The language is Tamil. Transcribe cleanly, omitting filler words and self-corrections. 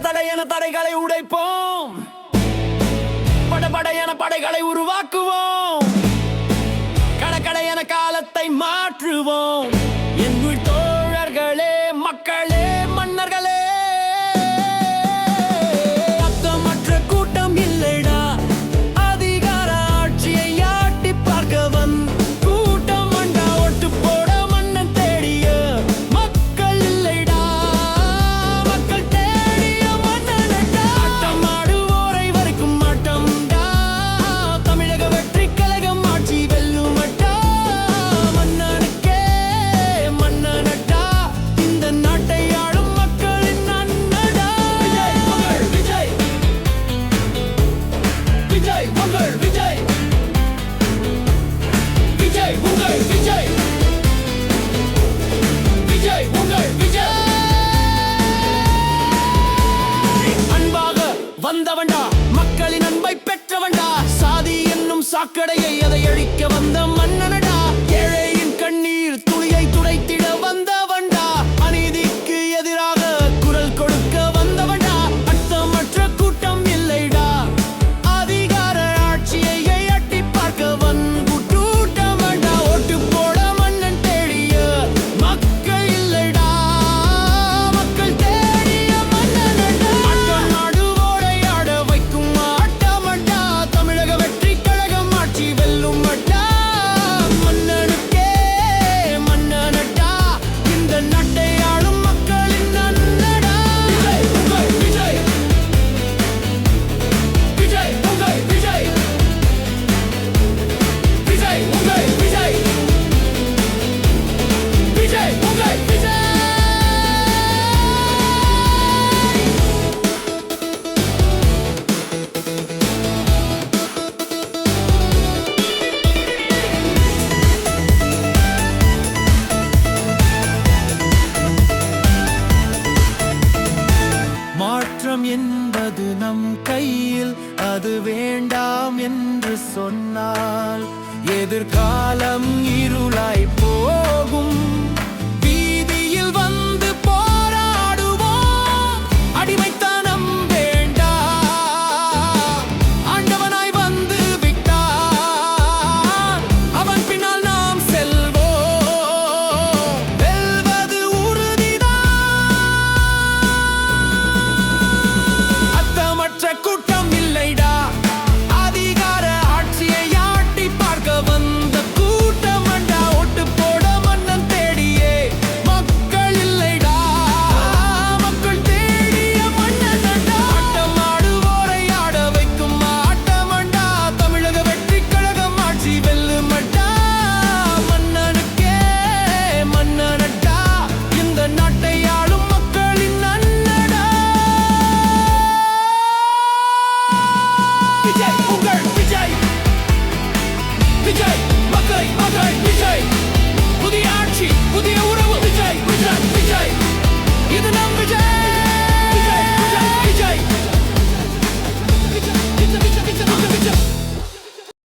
தடையென தடைகளை உடைப்போம், படபடையென படைகளை உருவாக்குவோம், கடகடையென காலத்தை மாற்றுவோம். என் உயிர் தோழர்களே, மக்களே, மன்னர்களே, அர்த்தமற்ற கூட்டம் இல்லைடா, அதிகார ஆட்சியை ஆட்டி பார்க்கவன் கூட்டம் வந்தா ஓட்டு போட மன்னன் தேடிய மக்கள் இல்லைடா, மக்கள் தேடிய மன்னனடா. ஆட்டமாடுவோரை வரைக்கும் மாட்டம்டா, தமிழக வெற்றி கழகம் ஆட்சி வெல்லுமடா, மன்னனுக்கே மன்னனடா, இந்த நாட்டை ஆளும் மக்களின் அண்ணடா. விஜய் உங்கள் விஜய், விஜய் உங்கள் விஜய், விஜய் உங்கள் விஜய், விஜய் உங்கள் விஜய். அன்பாக வந்தவன்டா, மக்களின் அன்பை பெற்றவன்டா, சாதி என்னும் சாக்கடையை அதை அழிக்க வந்த மன்னனடா, ஏழையின் கண்ணீர் துளியை துடைத்திட வந்தவன்டா, அநீதிக்கு எதிராக குரல் கொடுக்க வந்தவன்டா, அர்த்தமற்ற கூட்டம் இல்லைடா, அதிகார ஆட்சியை அட்டி பார்க்கவன் கூட்டமடா, ஓட்டு போட மன்னன் தேடிய மக்கள் இல்லைடா, மக்கள் தேடிய மன்னனடா. ஆட்டம் ஆடுவோரை ஆட வைக்கும் ஆட்டமடா, தமிழக வெற்றி கழகம் ஆட்சி வெல்லுமடா, மன்னனுக்கே மன்னனடா, இந்த நாட்டை ஆளும் மக்களின் அண்ணடா. விஜய் உங்கள் விஜய், விஜய் உங்கள் விஜய், விஜய் உங்கள் விஜய், விஜய் உங்கள் விஜய். மாற்றம் என்பது நம் கையில், அது வேண்டாம் என்று சொன்னால் எதிர்காலம் இருளாய்